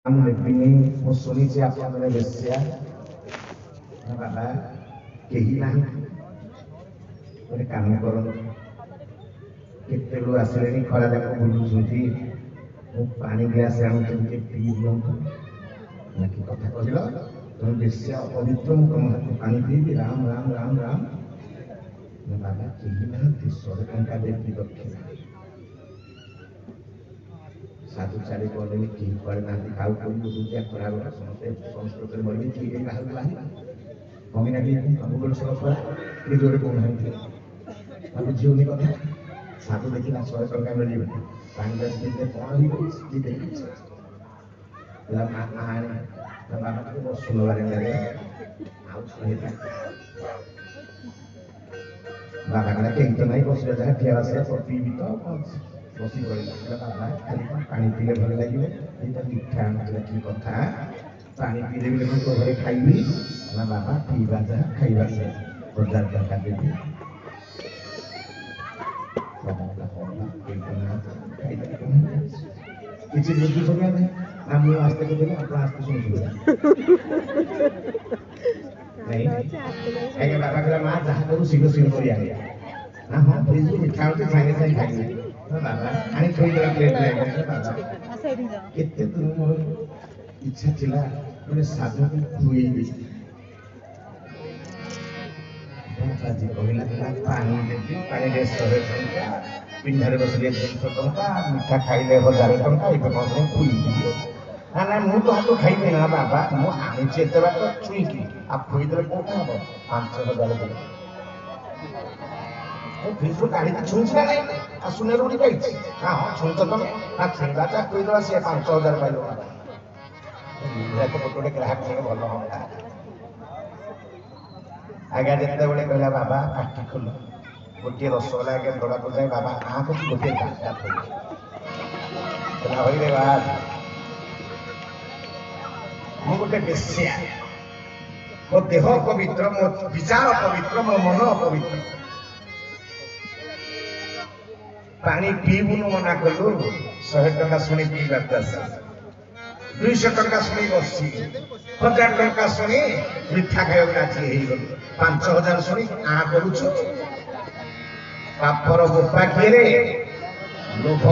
ମୁଁ ଶୁଣିଛି ଆପଣ ଜଣେ ବେଶ୍ୟା ବାବା କେହି ନାହିଁ ଗୋଟେ କାମ କରନ୍ତୁ କେତେବେଳୁ ଆସିଲେଣି ଖରା ଯାକ ବୁଲୁଛନ୍ତି ମୁଁ ପାଣି ଗ୍ଲାସ ଆଣୁଛି ଟିକେ ପିଇ ଦିଅନ୍ତୁ ନା କି କଥା କହିଲ ତମେ ବେଶ୍ୟା ଅପବିତ୍ର ମୁଁ ତମ ହାତକୁ ପାଣି ପିଇବି ରାମ ରାମ ରାମ ରାମ ବାବା କେହି ନାହାନ୍ତି 100 ଟଙ୍କା ଦେବି ଦକ୍ଷିଣା साधु चाली कहले कि कुआड़े नांदी खाऊ कोई बुझिया खरा बड़ा समस्ते संस्कृत मरबी कि ए बाहर बाहर मम्मी नाकी हम गोल सब खरा कि जोरे कोन है अब जीवनी कथा साधु देखिना 100 टका मिली पानी दस दिन कोन ही कि देखि ला आने बाबा को सुनवारे लगे आउ सुनेता बाबा का के तो नहीं बस जहाँ ठिया से पी भी तो बसी गला बाबा खाली पानी पीले भल लगे ये मिठा की कथा पानी पीले भी लोग घरे खाइबी ना बाबा पीवा जा खाइबा से 1000 टका देबी किसी बुद्धि सुनिया नहीं ना मुझे आस्ते को देना अपना आस्ते सुन नहीं है बाबा के माँ जहाँ करूँ शीघ्र शीघ्र कर आया ना हाँ फ्रिज में मिठा होते साइने साइने खाइए बाबा आनी थोड़ी देर प्लेट ले बाबा कितने तुम इच्छा थिला मैंने साधु को खुएबी बाबा जी कहला पानी देबी पानी दे 100 टका पिंढारे बसले 200 टका मिठा खाइले 1000 टका ए बाबा खुएबी ना मु तो हाथ खाइबे ना बाबा मु आनी चेतरा तो छुईकी आप खुई देले कोठा हो 5000 टका फ्रिज को गाड़ी की छूंछ नहीं आ सुने रोड़ी पाई हां हां छूंछ तो ना छेड़ा चा कोई दला से 5000 पाइलो ये तो फोटो ग्राहक से भलो होता आगे जते बेले कहला बाबा पाटी खोल गोटे रसगोला के दड़ा को जाए बाबा आ को गोटे गाटा खोल ना होई रे बात मु गोटे बेस्या मो देह पवित्र मो विचार पवित्र मो मन पवित्र पानी पीबुनु मना कलु 100 टका सुनी पीबा दस 200 टका सुनी बसी 1000 टका सुनी मिठा खायो राजी हेई गल 5000 सुनी आ करूछु पापर गोपा किरे लोभ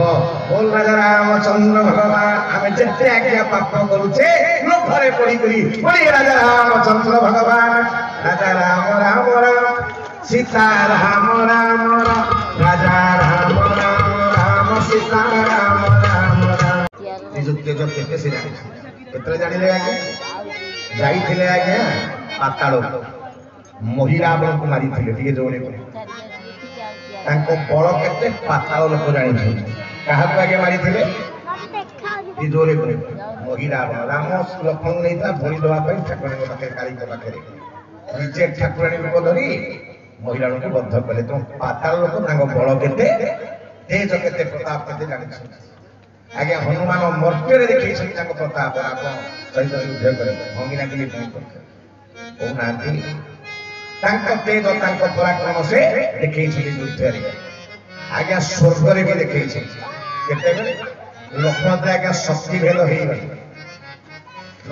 बोल राजा रामचंद्र भगवान हमें जते आज्ञा पाप करूछे लोभरे पड़ी करी बोली राजा रामचंद्र भगवान राजा राम राम राम सीता राम राम राजा राम सीता राम राम राम निजुक्ति जब केते से केतरे जानिले आगे जाई थिले आगे पाताल महिरावण को मारी थिले ठीक जोरे को तांको बळ केते पाताल लोक जानि छै कहा को आगे मारी थिले ती जोरे को महिरावण राम लक्ष्मण नहीं था भोरी दवा पे ठाकुर के पाखे काली के पाखे निजे ठाकुरानी को धरी महिरावण को बद्ध कले तो पाताल लोक तांको बळ केते तेज केते प्रताप केते जानि छै आगे हनुमान मर्त्य रे देखि छै तांको प्रताप आपण सहित युद्ध करे भंगिना के लिए ओ नांती तांको तेज तांको पराक्रम से देखि छै युद्ध रे आगे स्वर्ग रे भी देखि छै केते बेले लक्ष्मण रे आगे शक्ति भेद हेई गई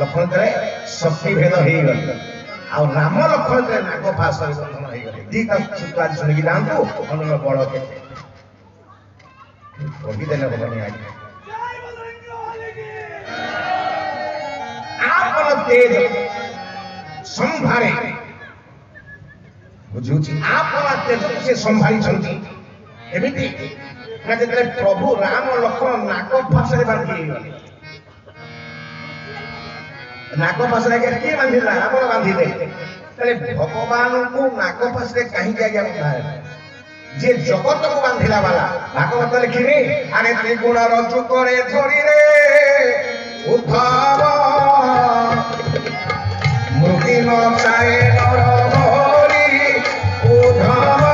लक्ष्मण रे शक्ति भेद हेई गई आ राम लक्ष्मण रे नाग फास रे बंधन हेई गई दीता चित्त सुनि कि जानतो हनुमान बड़ केते कही देने बनी आगे आप तेज संभारे बुझुची आप तेज से संभारी छंती एमिति ना जेतले प्रभु राम लक्ष्मण नाक फास रे बांधी नाक फास रे के बांधी राम बांधी दे तले भगवान को नाक फास रे कहीं जाय बंधा जे जगत को बांधिला वाला भागवत लिखिनी अरे त्रिगुण रज्जु करे धरी रे उद्धव मुक्ति न चाहे नर हरि उद्धव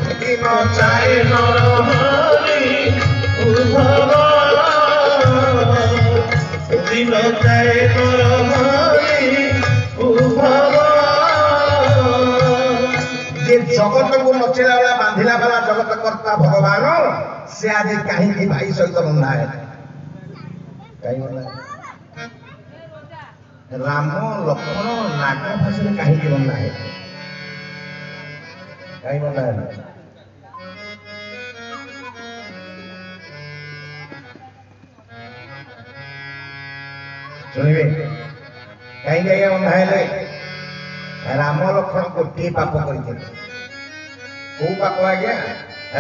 मुक्ति न चाहे नर हरि उद्धव मुक्ति न चाहे नर हरि उद्धव जगत को नचेला वाला बांधिला वाला जगत कर्ता भगवान से आज कहीं भाई सहित बंधा है कहीं राम लक्ष्मण नागा भाषा कहीं बना है कहीं बना है शुणवे कहीं आज्ञा बंधा है राम लक्ष्मण गोटे पाप करते पाप आज्ञा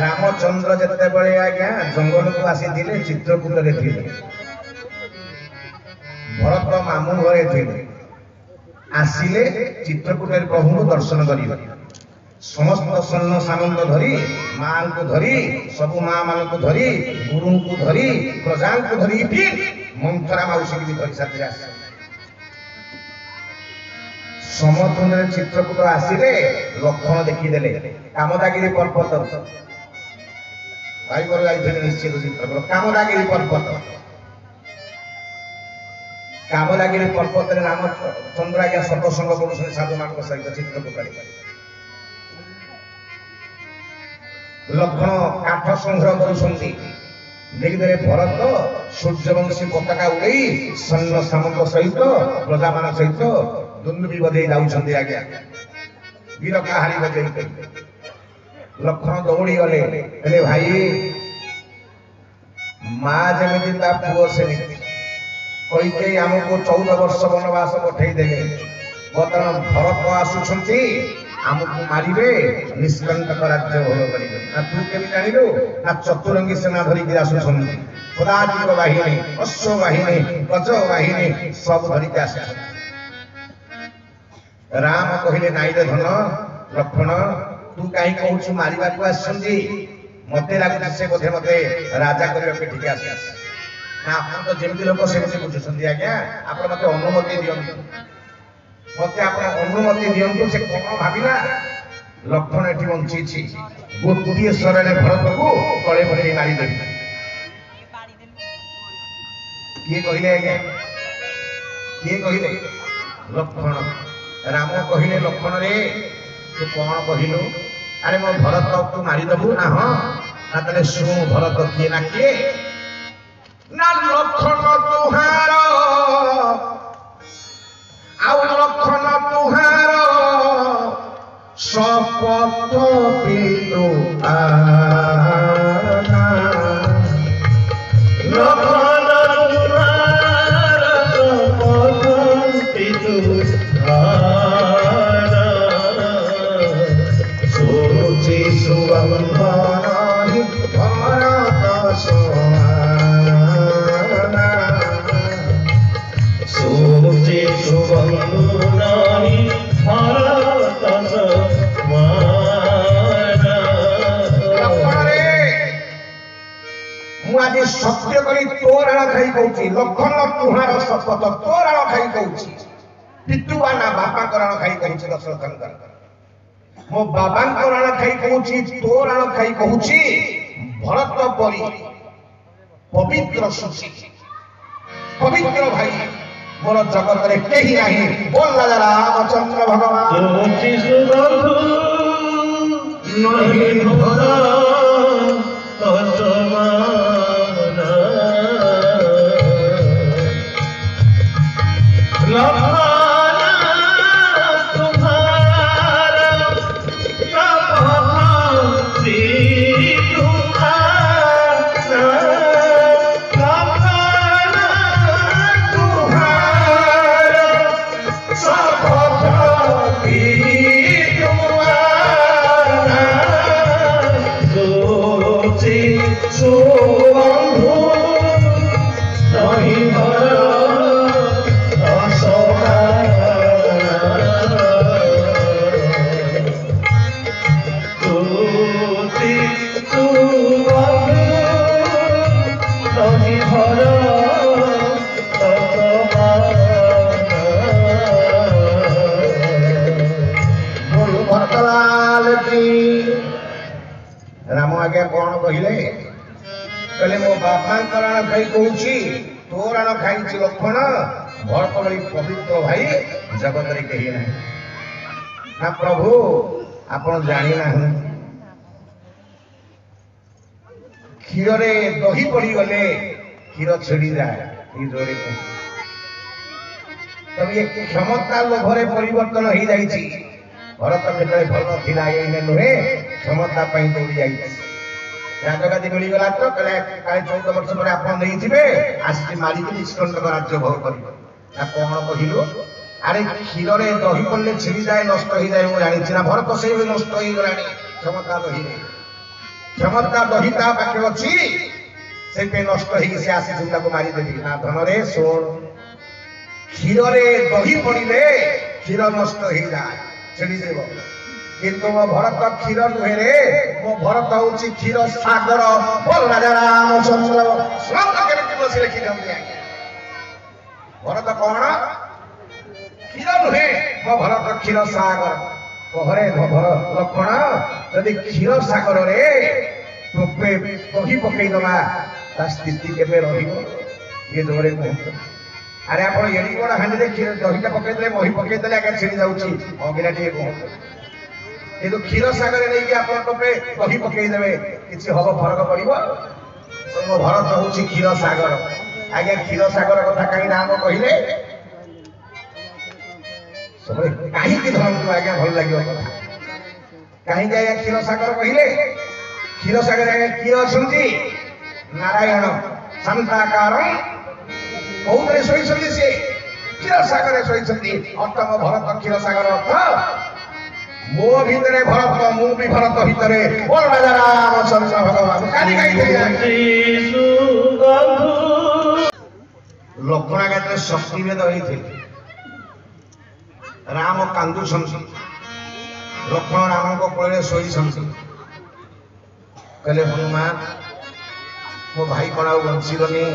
रामचंद्र जिते बड़े आज्ञा जंगल को आसी चित्रकूट रे भरत मामू घरे थे आसिले चित्रकूट प्रभु को दर्शन करेंगे समस्त सैन्य सामंत धरी मां को धरी सबु मां मान को धरी गुरु को धरी प्रजा को धरी मंथरा मौसी की धरी साथी आस समतुल चित्रकूट आसिले लक्षण देखीदे कामदागिरी पर्वत भाई निश्चित चित्रकूट कामदागिरी पर्वत कामदागिरी पर्वत रामचंद्र आज्ञा सतसंग कर साधु मान सहित चित्रकूट लक्षण काठ संग्रह कर भरत सूर्यवंशी पताका उड़े सैन्य सामंत सहित प्रजा मान सहित दुंदुबी बधे जाऊँ आज्ञा वीर कहारी बजे लक्षण दौड़ी गले भाई माँ जमी पुओ सेमती कई आमको 14 वर्ष वनवास पठेदे बर्तमान भरत आसुंच आमको मारे निष्कंटक राज्य भोग करेंगे ना तू के जानू ना चतुरंगी सेना धरिकी आसुन पदातिक बाहिनी अश्व बाहिनी गज बाहिनी सब धरिकी आस राम कहले नाई रे धन लक्ष्मण तू कहीं कहूँ मारिबा को आसछंती मते लागुଛି से बोधे मते राजा करबे ठीक आस ना आप तो जेमती लोक सेमती बुझुछंती आज्ञा आप मते अनुमति दियंतु मते आप अनुमति दियंतु से कोन भाबिला लक्ष्मण एठी बंची छी गोटिए स्वरे भरत को तळे भरे मारी देबी किए कहले आज्ञा किए कहले लक्ष्मण राम कहले लक्ष्मण रे तू कौन कहलु अरे मो भरत तू मारिदेबू ना हाँ ना तेरे शु भरत किए ना किए ना लक्ष्मण तुहार आउ लक्ष्मण तुहार शपथ पिलु आना लक्ष्मण तुहार शपथ पिलु आना सोची सुबंधनाहि भरत सोना सोचे सुबंधनाहि भरत मुझे सत्य करी तोरण खाई कहूँ लक्षण तुहार शपथ तोरण खाई कहूँ पितुआ ना बापा करण खाई कहूँ दशरथ मो बाबा करण खाई कहूँ तोरण खाई कहूँ भरत परी पवित्र सुशी पवित्र भाई मोर जगत रे कहीं नहीं बोल राजा रामचंद्र भगवान राम आज्ञा कौन कहले कहले मो बापा करण खाई कहूँ तोरण खाई लक्ष्मण भरत बड़ी पवित्र भाई जगत रे कही ना ना प्रभु आपण जानी ना क्षीर रे दही पड़ी गले क्षीर छिड़ी जाए जोरे तब ये क्षमता लोभरे परिवर्तन हो जाइछि भरत केतले भल थिला एने नुहे क्षमता पई दौड़ी जाइछि राजगादी मिली गला तो कले काले 14 वर्ष पर आपण नहीं थिबे आसी मारी के निष्कंटक राज्य भोग करिबो ना कोन कहिलो अरे क्षीर रे दही पड़ले छिड़ी जाए नष्ट हो जाए मु जानि छिना भरत से नष्ट हो गलानी क्षमता दही रे क्षमता दही ता पाखे अछि से पे नष्ट हो से आसी झुंडा को मारी देबी ना धन रे सोण क्षीर रे दही पड़िले क्षीर नष्ट हो जाए छिड़ी देबो किंतु मो भरत क्षीर नुहे रे मो भरत होची क्षीर सागर बोल राजा रामचंद्र श्लोक केमिति बसी लिखि दंती भरत कोन क्षीर नुहे मो भरत क्षीर सागर कहरे भर लक्षण यदि क्षीर सागर रे टोपे दही पकई दबा ता स्थिति केबे रहिबो ये जोरे कहत अरे आपण एडी बडा हांडी रे क्षीर दहीटा पकई देले मही पकई देले आगे छिड़ी जाउची अगिला टिके कहत ये तो क्षीर सागर नहीं कि आप टोपे दही पकई देबे किछि हबो फरक पड़िबो मो भरत होची क्षीर सागर आगे क्षीर सागर कथा काई नाम कहिले सबले काहे कि धर्म को आगे भल लागियो कथा काहे कि आगे क्षीर सागर कहिले क्षीर सागर आगे की अछंती नारायण शांताकारं बहुतरे सोई छथि से क्षीर सागर सोई छथि अर्थम भरत क्षीर सागर अर्थ मो भीतरे भरत मु भी भरत भीतरे बोल राजा रामचंद्र भगवान काली गाई लक्ष्मण गायत्री शक्ति भेद होइथे राम कांदु छंसी लक्ष्मण राम को कोले सोई छंसी कहले हनुमान मो भाई कोन आउ बंसीबनी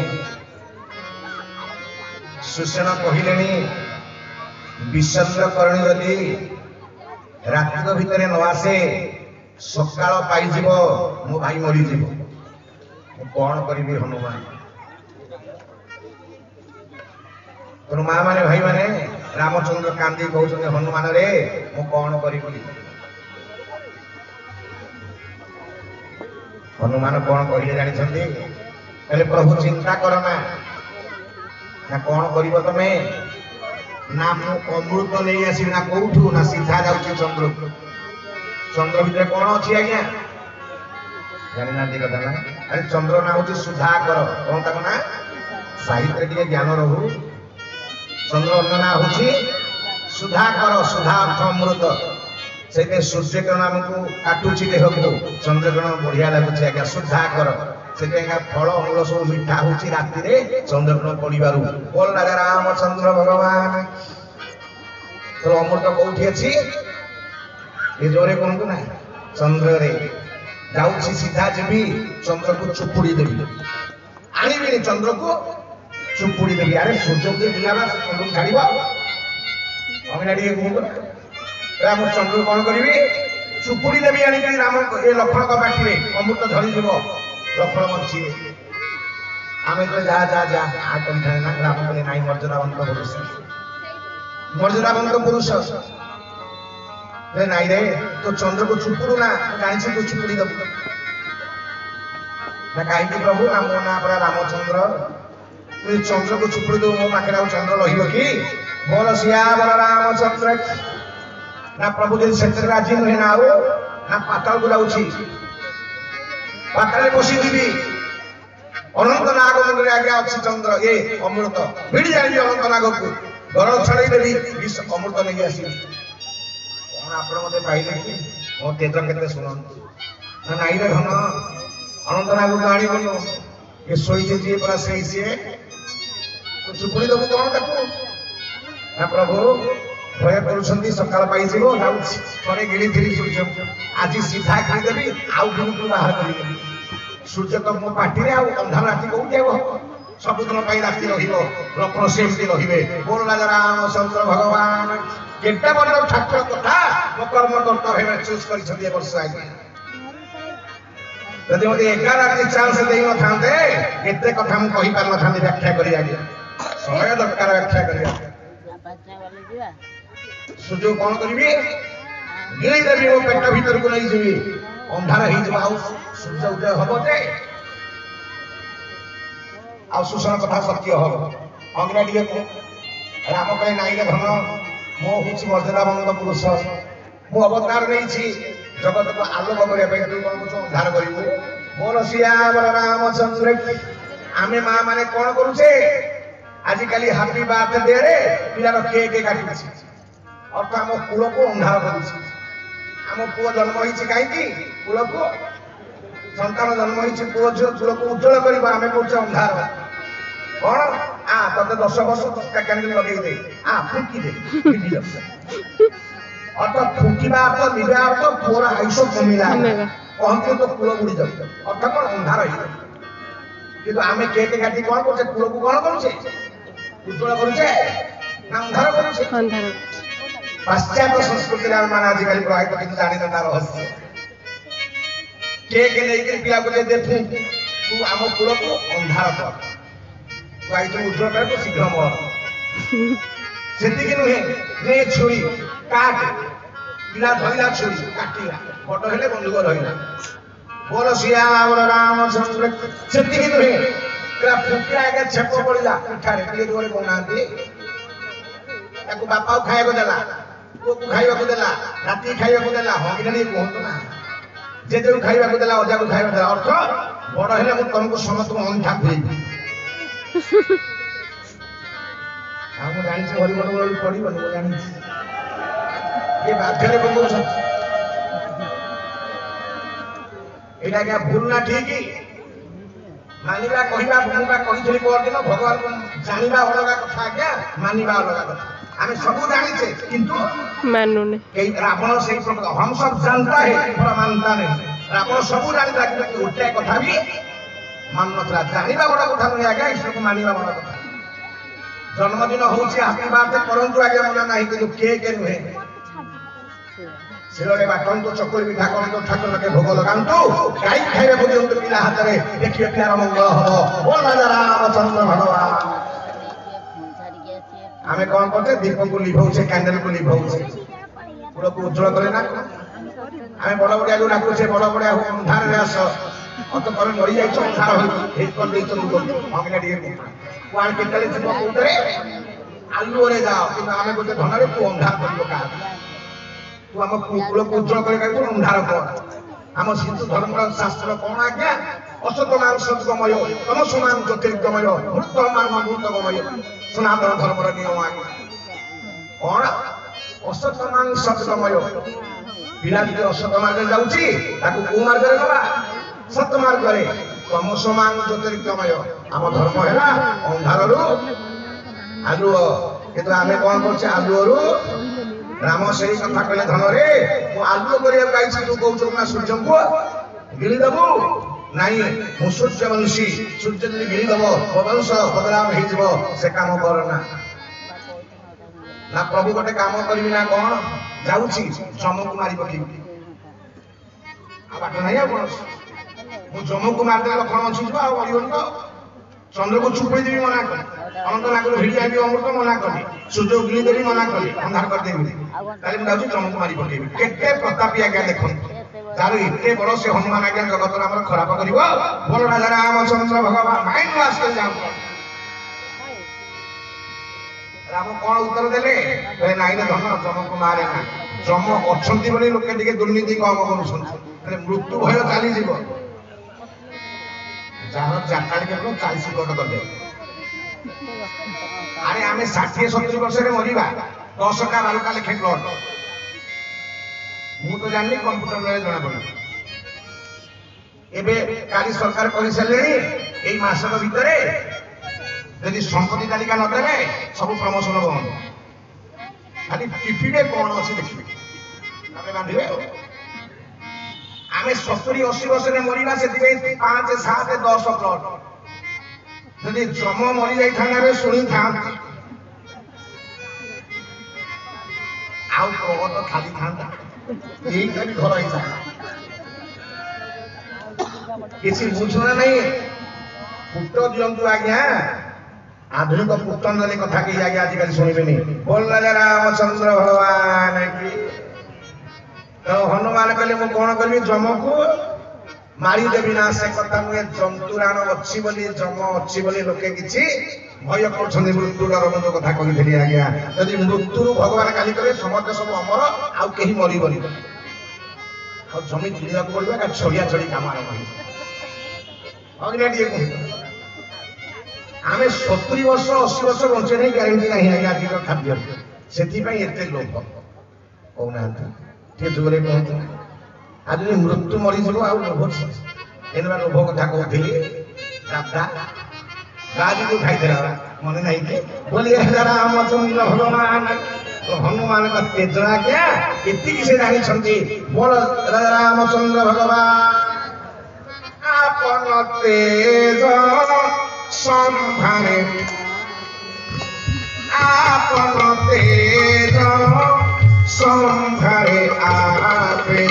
सुसेना कहिलेनी विश्वास करणी यदि रात भितर न आसे सकाळ पाई जीवो मो भाई मरी जीवो कौन करी हनुमान तो माँ माने भाई माने रामचंद्र कांदी कहते हनुमान रे मु कौन करी हनुमान कौन कहले जानी कहले प्रभु चिंता कर ना कौन कर तमे ना मु अमृत नहीं आसी ना कौठू ना सीधा जाऊँ चंद्र चंद्र भितर कौन अच्छी आज्ञा जानी ना कथा ना अरे चंद्र ना हूँ सुधाकर कौन तक ना साहित्य टे ज्ञान रहू चंद्र अन्न ना हूँ सुधाकर सुधा अर्थ अमृत से सूर्य किरण आमको काटुची देह को चंद्र किरण बढ़िया लगुच आज्ञा सुधाकर से फल मूल सब मिठा हूँ राति चंद्र किरण पड़ू बोल राजा रामचंद्र भगवान तो अमृत कौटी अच्छी ये जोरे कहतु ना चंद्र रे जाऊँ सीधा जीवी चंद्र को चुपुड़ी देवी आनी चंद्र को चुपुड़ी देवी अरे सूर्य को बुलाना चंद्र को छाड़ अमीना टे कहतु राम चंद्र कौन करी चुपुड़ी देवी आनिक राम ये लक्ष्मण को बाटे अमृत झड़ी लक्ष्मण बची आम तो जा जा जा आ कही ना राम कहले नाई मर्यादावंत पुरुष मर्यादावंत पुरुष नाई रे तो चंद्र को चुपुड़ू ना जानी तू चुपुड़ी दबू ना कहीं प्रभु ना मो ना पड़ा रामचंद्र तू चंद्र को चुपुड़ी दो मो पाखे आ चंद्र रही कि बोल सिया बोल रामचंद्र ना प्रभु जी से राजी नुहे ना आओ ना पाताल को जाऊँ पाताल बसी जीवी अनंत नाग मुंडे आगे अच्छी चंद्र ये अमृत भिड़ी जानी अनंत नाग को घर छड़े देवी अमृत नहीं आस कौन आप पाइले कि मो तेज के शुणु ना नाई रे धन अनंत नाग को आनी ये शोचे जी पूरा सही सी तो चुपुड़ी दबू कौन ताको ना प्रभु भय कर सकाल पाई थे गिड़ी थी सूर्य आज सीधा खेदेवी आउ दिन बाहर कर सूर्य तो मो पार्टी अंधार राति कौटी सबुदिन राति लक्ष्मण सेमती रे बोल राजा रामचंद्र भगवान केटा बड़ ठाकुर कथा मो कर्म कर्तव्य चूज कर वर्ष आज्ञा यदि मत 11 राति चांस दे न था एत कथा मुझे कही पार न व्याख्या कर आज्ञा समय दरकार व्याख्या कर सूर्य कौन करी गिरी देवी वो पेट भीतर को नहीं जी अंधार सूर्य उदय हम जे सुसन कथा सत्य हम अंग्रेजी को राम कहे नाई धन मो हूँ मर्यादा बंद पुरुष मु अवतार नहीं जगत को आलोक करने उद्धार कर बोल श्याम रामचंद्र आमे माँ माने कौन करुचे आजिकल हापी बर्थडे रे पिलार केक काटुचे अर्थ आम कूल को अंधार करुचे आम पुओ जन्म होती कहीं कूल को संतान जन्म होती पुओ झील कूल को उज्जवल कर अंधार कौन आ ते 10 वर्ष कैंडल लगे दे आ फुकी दे अर्थ फुकिबा अर्थ निबा अर्थ पुओर आयुष कमिला कहते तो कूल बुड़ी जाऊ अर्थ कौन अंधार किंतु आमे केक काटी कौन करछे कूल को कौन करूछे उज्जवल करूछे ना अंधार करूछे अंधार पाश्चात्य संस्कृति रे मान आजिकल प्रभावित किंतु जानि न रहस्य केक लेकर पिला को दे तू आम कूल को अंधार कर तू आई तो उज्जवल कर तो शीघ्र मर सेति नुहे ने छुरी काट पिला धइला छुरी काटिला बड़ हेले बंधुक रहिला बोल श्याम रामचंद्र सेति नुहे पूरा फुकिया के छेप पड़िला पिठारे पिले जोरे कोनांती ताको बापा खाइबो देला को खाइबा को देला राती खाइबा को देला हो कि नहीं कहतो ना जे जे खाइबा को देला ओजा को खाइबा देला अर्थ बड़ हेले मु तुमको समस्त अंधा देबी हम जानि से हरि बड़ पड़ी बन जानि ये बाध्यरे बंधु सब एटा क्या भूल ना ठीक मानिबा कहिबा भूमिका कहिथि परदिन भगवान को जानिबा अलगा कथा क्या मानिबा अलगा कथा हमें सब जानी छे किंतु मानुने कई रावण से हम सब जानता है पर मानता नहीं रावण सब जानता कि उल्टा कथा भी मान नथला जानिबा बड़ा कथा नहीं आगे इसको मानिबा बड़ा कथा जन्मदिन होची हैप्पी बर्थडे परंतु आगे मना नहीं कि केक नुहे सिलोरे बाटन तो चकुरी पिठा कर तो ठाकुर के भोग लगांतु गाई खाइबे को दियंतु पिला हाथ रे देखिए प्यार मंगल हो बोल राजा रामचंद्र भगवान आमे कौन करते दीप को लिभाउछे कैंडल को लिभाउछे पूरा को उज्जवल करे ना आमे बड़ बड़िया को डाकुछे बड़ बड़िया अंधार रे आस अत पर मरि जाई अंधार होई हे कर देई तो हमने डिए वान केतले जीव कोतरे आलू रे जाओ कि आमे गोटे धनरे तू अंधार करियो का तू हम कुल को उज्जवल करे का अंधार कर हम हिंदू धर्म शास्त्र कौन आज्ञा असत मान सद्गमय तम समान ज्योतिर्गमय मृत मान अमृतगमय सनातन धर्म नियम आज्ञा कौन असत मान सद्गमय पिला जो असत मार्ग जाउची ताकू को मार्ग रे नबा सत मार्ग रे तम समान ज्योतिर्गमय हम धर्म हैला अंधार रु आलुओ किंतु आमे कोन करछे आलुओ रु राम सही कथा कहले धन रे मु आलुओ करिया गाइछि तू कहू ना सूर्य को गिली दबु नहीं मु सूर्यवंशी सूर्य जदि गिली दबो वंश बदलाव हे जबो से काम करना ना प्रभु गोटे काम करबी ना कोन जाउछि जम को मारी पकी आ बात नहीं आ कोन मु जम को मार देला कोन अछि जबा आ ओरियोन तो चंद्र को छुपई देबी मना कर अनंत नागर भिड़ी आबी अमृत मना कर सूर्य गिली देबी मना कर अंधार कर देबी ताले मु जाउछि जम को मारी पकेबी केते प्रतापी आज्ञा देखो तारो इते बड़ से हनुमान आज्ञा जगत नाम खराब करिवो बोल राजा रामचंद्र भगवान माइंड वाश कर जाओ राम कौन उत्तर देले कहले नाई रे धन जम को मारे ना जम अछंती बोली लोके टिके दुर्नीति कम करूछन कहले मृत्यु भय चाली जीवो जहां जाकाली के 40 कोट कर दे अरे हमें 60 70 वर्ष रे मरिबा 10 का 12 का लेखे ब्लड मु तो जाननी कंप्यूटर में जणा पड़े एबे काली सरकार कहि सलेनी एई मासक भितरे यदि संपत्ति तालिका न देबे सब प्रमोशन बंद खाली टीपी में कौन अच्छे देखिए बांधे आम 70-80 वर्ष में मरवा से 5 7 10 प्लट यदि जम मरी जाए शुणी था तो खाली था घर किसी बुझना नहीं पुट दिंतु आज्ञा आधुनिक पुटन कथा कही आगे आजिकल शुणवे बोल राजा रामचंद्र भगवान की तो हनुमान कहले मु कौन करी जम को ମାରିଦେବି ନା ସେ କଥା ନୁହେଁ। ଜନ୍ତୁରାଣ ଅଛି ବୋଲି ଯମ ଅଛି ବୋଲି ଲୋକେ କିଛି ଭୟ କରୁଛନ୍ତି। ମୃତ୍ୟୁ ଡର ମୁଁ କଥା କହିଥିଲି ଆଜ୍ଞା। ଯଦି ମୃତ୍ୟୁରୁ ଭଗବାନ କାଲି କରିବେ ସମସ୍ତେ ସବୁ ଅମର ଆଉ କେହି ମରିବନି। ଆଉ ଜମି କିଣିବାକୁ ପଡିବ ଛଡିଆ ଛଡି କାମ ଆରମ୍ଭ ହେଇଯିବ। ଆମେ 70 ବର୍ଷ 80 ବର୍ଷ ବଞ୍ଚେ ନାହିଁ ଗ୍ୟାରେଣ୍ଟି ନାହିଁ ଆଜ୍ଞା ଆଜିର ଖାଦ୍ୟ। ସେଥିପାଇଁ ଏତେ ଲୋଭ କହୁନାହାନ୍ତି ଟିକେ ଜୋରେ କୁହନ୍ତୁ। ଆଉ ଯଦି ମୃତ୍ୟୁ ମରିଯିବ ଆଉ ଲୋଭ ଏନବା ଲୋଭ କଥା କହୁଥିଲି। ଦାଦା ଗାଦିକୁ ଖାଇଥିଲା ମନେ ନାହିଁ କି ବୋଲି ରାମଚନ୍ଦ୍ର ଭଗବାନ ହନୁମାନଙ୍କ ତେଜ ଆଜ୍ଞା ଏତିକି ସେ ଜାଣିଛନ୍ତି। ବୋଲ ରାମଚନ୍ଦ୍ର ଭଗବାନ আপন তেজ সম্ভারে আপন তেজ সম্ভারে আপে